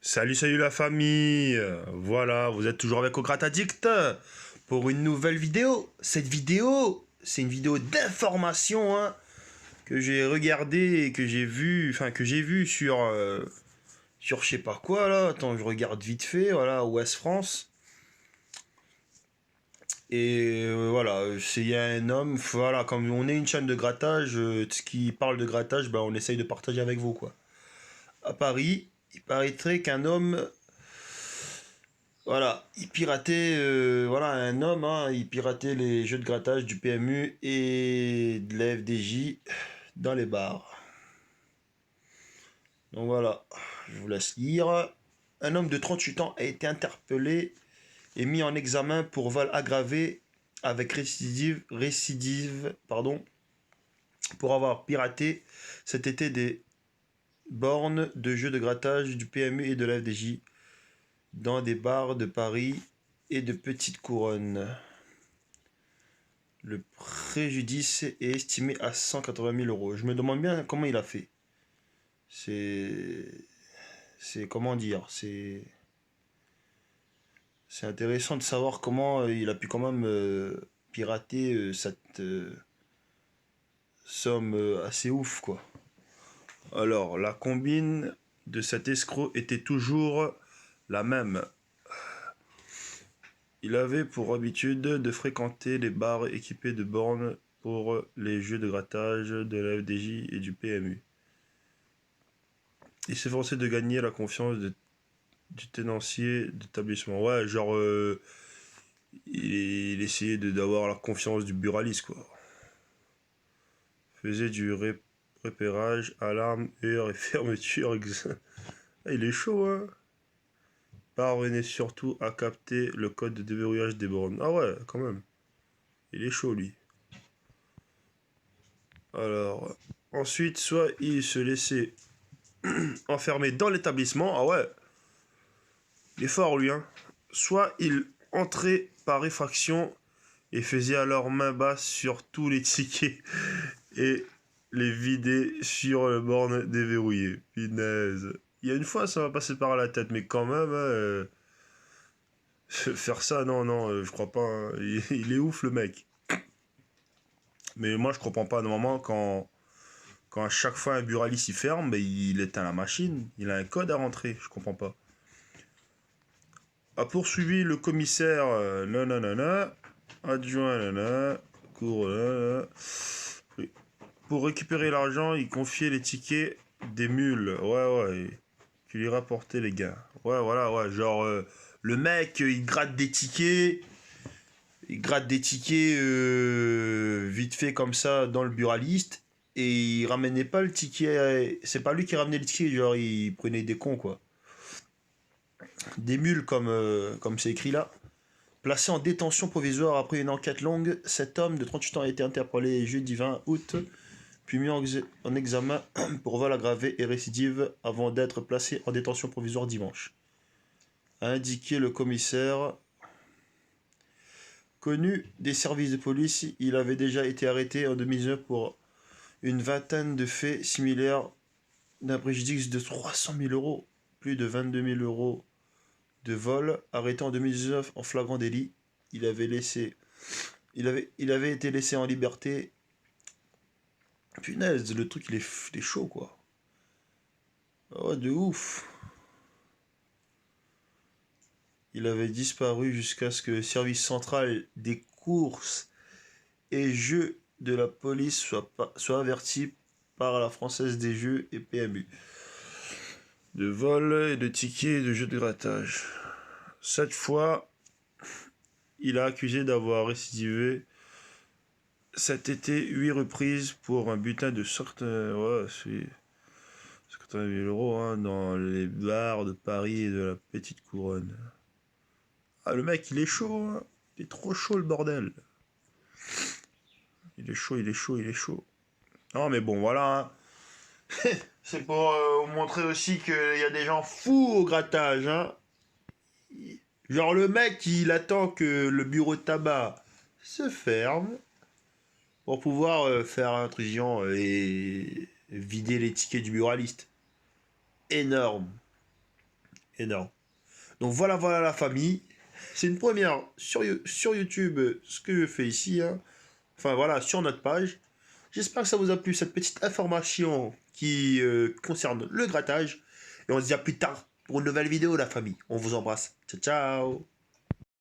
Salut la famille. Voilà, vous êtes toujours avec Ograt Addict pour une nouvelle vidéo. Cette vidéo, c'est une vidéo d'information que j'ai regardée et que j'ai vu, sur je sais pas quoi là. Attends, je regarde vite fait, voilà, Ouest France. Et voilà, il y a un homme, voilà, comme on est une chaîne de grattage, ce qui parle de grattage, bah, on essaye de partager avec vous quoi. À Paris, il paraîtrait qu'un homme voilà, il piratait, voilà, un homme, il piratait les jeux de grattage du PMU et de la FDJ dans les bars. Donc voilà, je vous laisse lire. Un homme de 38 ans a été interpellé et mis en examen pour vol aggravé avec récidive, pour avoir piraté cet été des bornes de jeux de grattage du PMU et de la FDJ dans des bars de Paris et de Petite Couronne. Le préjudice est estimé à 180 000 euros. Je me demande bien comment il a fait. C'est. C'est. Comment dire. C'est intéressant de savoir comment il a pu quand même pirater cette somme assez ouf, quoi. Alors, la combine de cet escroc était toujours la même. Il avait pour habitude de fréquenter les bars équipés de bornes pour les jeux de grattage de la FDJ et du PMU. Il s'efforçait de gagner la confiance du tenancier d'établissement. Ouais, genre, il essayait d'avoir la confiance du buraliste, quoi. Faisait du repérage, alarme, heure et fermeture. Ah, il est chaud, hein. Parvenait surtout à capter le code de déverrouillage des bornes. Ah ouais, quand même. Il est chaud, lui. Alors, ensuite, soit il se laissait enfermer dans l'établissement. Ah ouais, il est fort, lui, hein. Soit il entrait par effraction et faisait alors main basse sur tous les tickets et les vider sur le borne déverrouillée. Punaise. Il y a une fois, ça m'a passé par la tête, mais quand même, faire ça, non, non, je crois pas. Hein. Il est ouf, le mec. Mais moi, je comprends pas, normalement, quand à chaque fois un buraliste il ferme, ben, il éteint la machine. Il a un code à rentrer, je comprends pas. A poursuivi le commissaire nanana, adjoint nanana, cour nanana. Pour récupérer l'argent, il confiait les tickets des mules. Ouais, qui lui rapportait les gains. Ouais, voilà, ouais. Genre, le mec, il gratte des tickets. Il gratte des tickets vite fait comme ça dans le buraliste. Et il ramenait pas le ticket. C'est pas lui qui ramenait le ticket, genre, il prenait des cons, quoi. Des mules, comme c'est écrit là. Placé en détention provisoire après une enquête longue, cet homme de 38 ans a été interpellé jeudi 20 août puis mis en examen pour vol aggravé et récidive avant d'être placé en détention provisoire dimanche. A indiqué le commissaire. Connu des services de police, il avait déjà été arrêté en 2019 pour une vingtaine de faits similaires d'un préjudice de 300 000 euros, plus de 22 000 euros de vol. Arrêté en 2019 en flagrant délit, il avait été laissé en liberté. Punaise, le truc il est chaud quoi. Oh, de ouf. Il avait disparu jusqu'à ce que le service central des courses et jeux de la police soit averti par la Française des Jeux et PMU. De vol et de tickets de jeux de grattage. Cette fois, il a accusé d'avoir récidivé cet été 8 reprises pour un butin de 50 000 euros dans les bars de Paris et de la Petite Couronne. Ah, le mec, il est chaud, hein. Il est trop chaud, le bordel. Il est chaud, il est chaud, il est chaud. Non, mais bon, voilà. Hein. C'est pour montrer aussi qu'il y a des gens fous au grattage. Hein. Genre, le mec, il attend que le bureau de tabac se ferme pour pouvoir faire l'intrusion et vider les tickets du buraliste. Énorme. énorme. Donc voilà, voilà la famille. C'est une première sur YouTube, ce que je fais ici, hein. Enfin voilà, sur notre page. J'espère que ça vous a plu, cette petite information qui concerne le grattage. Et on se dit à plus tard pour une nouvelle vidéo, la famille. On vous embrasse. Ciao, ciao.